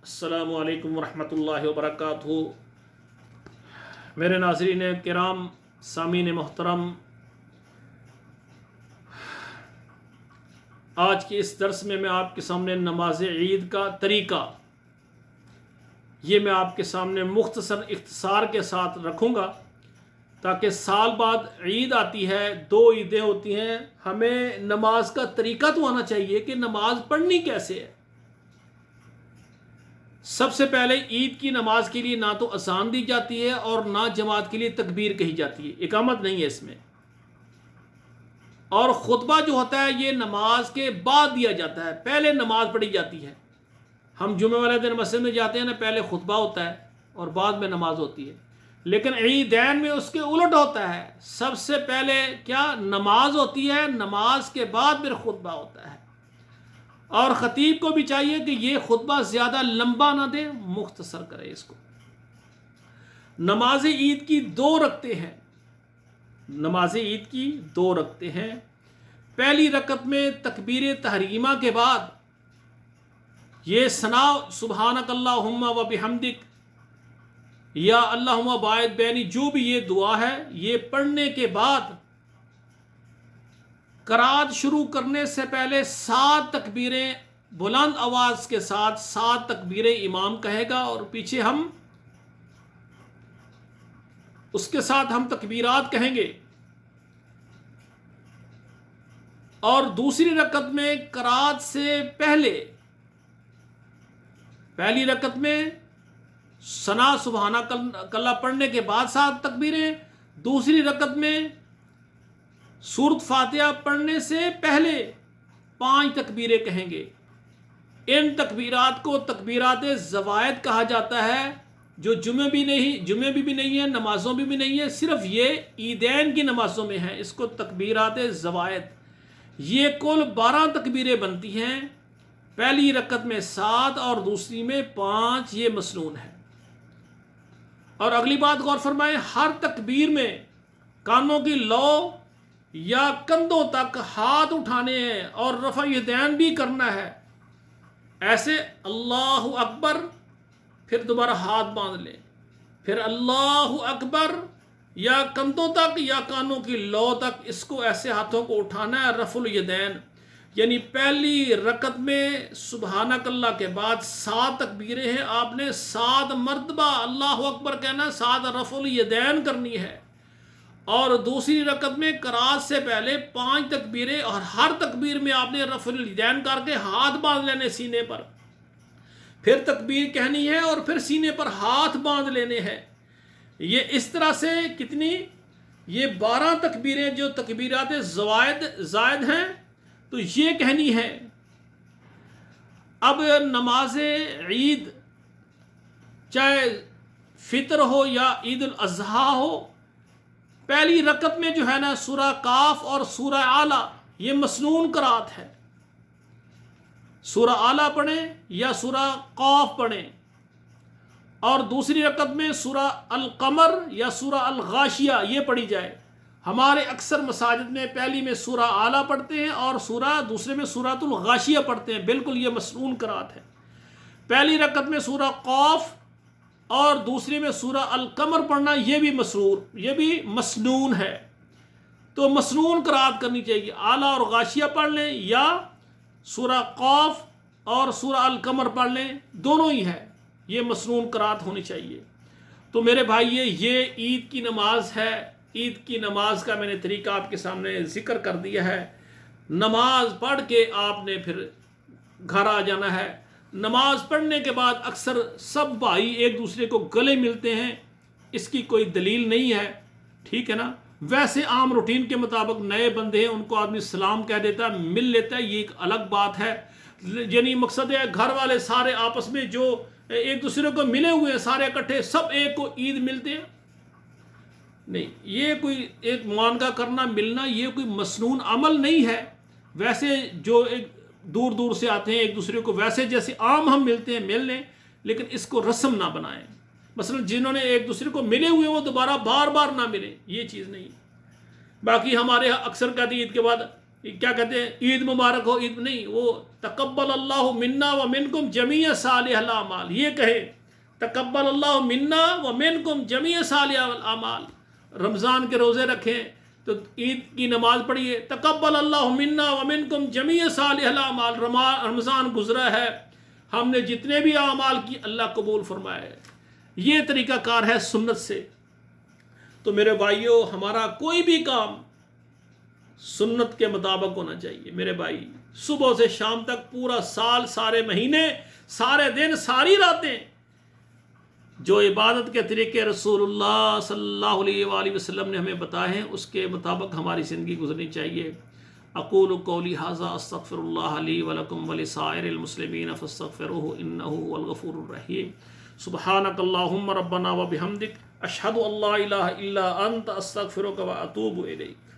अस्सलामु अलैकुम वरहमतुल्लाहि वबरकातुहू। मेरे नाज़रीन किराम, सामीन मोहतरम, आज के इस दर्स में मैं आपके सामने नमाज ईद का तरीक़ा ये मैं आपके सामने मुख्तसर इख्तिसार के साथ रखूँगा, ताकि साल बाद ईद आती है, दो ईदें होती हैं, हमें नमाज का तरीक़ा तो आना चाहिए कि नमाज पढ़नी कैसे है। सबसे पहले ईद की नमाज के लिए ना तो अज़ान दी जाती है और ना जमात के लिए तकबीर कही जाती है, इकामत नहीं है इसमें। और खुतबा जो होता है ये नमाज के बाद दिया जाता है, पहले नमाज पढ़ी जाती है। हम जुमे वाले दिन मस्जिद में जाते हैं ना, पहले खुतबा होता है और बाद में नमाज होती है। लेकिन ईदैन में उसके उलट होता है, सबसे पहले क्या नमाज होती है, नमाज के बाद फिर खुतबा होता है। और ख़तीब को भी चाहिए कि ये खुतबा ज़्यादा लंबा ना दे, मुख्तसर करे इसको। नमाज ईद की दो रकते हैं, नमाज ईद की दो रकते हैं। पहली रकत में तकबीर तहरीमा के बाद ये सना सुबहानक अल्लाहुम्मा व बिहम्दिक या अल्लाहुम्मा बाइद बैनी, जो भी ये दुआ है, ये पढ़ने के बाद करात शुरू करने से पहले 7 तकबीरें बुलंद आवाज़ के साथ 7 तकबीरें इमाम कहेगा और पीछे हम उसके साथ हम तकबीरात कहेंगे। और दूसरी रकत में करात से पहले, पहली रकत में सना सुबहाना कल्ला पढ़ने के बाद 7 तकबीरें, दूसरी रकत में सूरत फातिहा पढ़ने से पहले 5 तकबीरें कहेंगे। इन तकबीरात को तकबीरात ज़वायद कहा जाता है, जो जुमे भी नहीं है, नमाज़ों में भी नहीं है, सिर्फ ये ईदैन की नमाज़ों में है। इसको तकबीरात ज़वायद, ये कुल 12 तकबीरें बनती हैं। पहली रकत में 7 और दूसरी में 5, ये मसनून है। और अगली बात गौर फरमाएं, हर तकबीर में कानों की लौ या कंधों तक हाथ उठाने हैं और रफ़ा यदैन भी करना है। ऐसे अल्लाहु अकबर, फिर दोबारा हाथ बांध लें, फिर अल्लाहु अकबर, या कंधों तक या कानों की लौ तक, इसको ऐसे हाथों को उठाना है, रफ़ुल यदैन। यानी पहली रकत में सुबहानकल्लाह के बाद 7 तकबीरें हैं, आपने 7 मरतबा अल्लाहु अकबर कहना, 7 रफ़ुल यदैन करनी है। और दूसरी रकत में करात से पहले 5 तकबीरें, और हर तकबीर में आपने रफ़ुल यदैन करके हाथ बांध लेने सीने पर, फिर तकबीर कहनी है और फिर सीने पर हाथ बांध लेने हैं। ये इस तरह से कितनी, ये 12 तकबीरें जो तकबीरात ज़ायद हैं, तो ये कहनी है। अब नमाज ईद चाहे फितर हो या ईद उल अज़हा हो, पहली रकत में जो है ना, सूरा काफ और सूरा आला, ये मसनून करात है। सूरा आला पढ़ें या सूरा काफ पढ़ें। और दूसरी रकत में सूरा अल कमर या सूरा अल गाशिया ये पढ़ी जाए। हमारे अक्सर मसाजिद में पहली में सूरा आला पढ़ते हैं और दूसरे में सूरतुल गाशिया पढ़ते हैं, बिल्कुल ये मसनून करात है। पहली रकत में सूरा काफ और दूसरी में सूरा अल कमर पढ़ना, ये भी मसनून है। तो मसनून करात करनी चाहिए, आला और गाशिया पढ़ लें या सूरा काफ और सूरा अल कमर पढ़ लें, दोनों ही है, ये मसनून करात होनी चाहिए। तो मेरे भाई ये ईद की नमाज है। ईद की नमाज का मैंने तरीका आपके सामने ज़िक्र कर दिया है। नमाज पढ़ के आपने फिर घर आ जाना है। नमाज पढ़ने के बाद अक्सर सब भाई एक दूसरे को गले मिलते हैं, इसकी कोई दलील नहीं है, ठीक है ना। वैसे आम रूटीन के मुताबिक नए बंदे हैं, उनको आदमी सलाम कह देता है, मिल लेता है, ये एक अलग बात है। यानी मकसद है घर वाले सारे आपस में जो एक दूसरे को मिले हुए हैं, सारे इकट्ठे, सब एक को ईद मिलते हैं, नहीं, ये कोई एक मुआनका करना मिलना, ये कोई मसनून अमल नहीं है। वैसे जो एक दूर दूर से आते हैं एक दूसरे को, वैसे जैसे आम हम मिलते हैं मिल लें, लेकिन इसको रस्म ना बनाएं। मसलन जिन्होंने एक दूसरे को मिले हुए वो दोबारा बार बार ना मिले, ये चीज़ नहीं। बाकी हमारे यहाँ अक्सर कहते हैं ईद के बाद کیا کہتے ہیں عید مبارک ہو، عید نہیں، وہ تقبل اللہ منا و منکم جمیع صالح الاعمال، یہ کہے تقبل اللہ منا و منکم جمیع صالح الاعمال. رمضان کے روزے رکھیں تو عید کی نماز پڑھیے تقبل اللہ منا و منکم جمیع صالح الاعمال. رمضان گزرا ہے، ہم نے جتنے بھی اعمال کی اللہ قبول فرمائے. یہ طریقہ کار ہے سنت سے. تو میرے بھائیوں، ہمارا کوئی بھی کام سنت کے مطابق ہونا چاہیے. میرے بھائی، صبح سے شام تک پورا سال، سارے مہینے، سارے دن، ساری راتیں جو عبادت کے طریقے رسول اللہ صلی اللہ علیہ وآلہ وسلم نے ہمیں بتائے ہیں اس کے مطابق ہماری زندگی گزرنی چاہیے. اقول قولی ھذا استغفر اللہ لی ولکم ولسائر المسلمین فاستغفروہ انہ هو الغفور الرحیم. سبحانک اللہم ربنا وبحمدک اشہد ان لا الہ الا انت استغفرک واتوب الیک.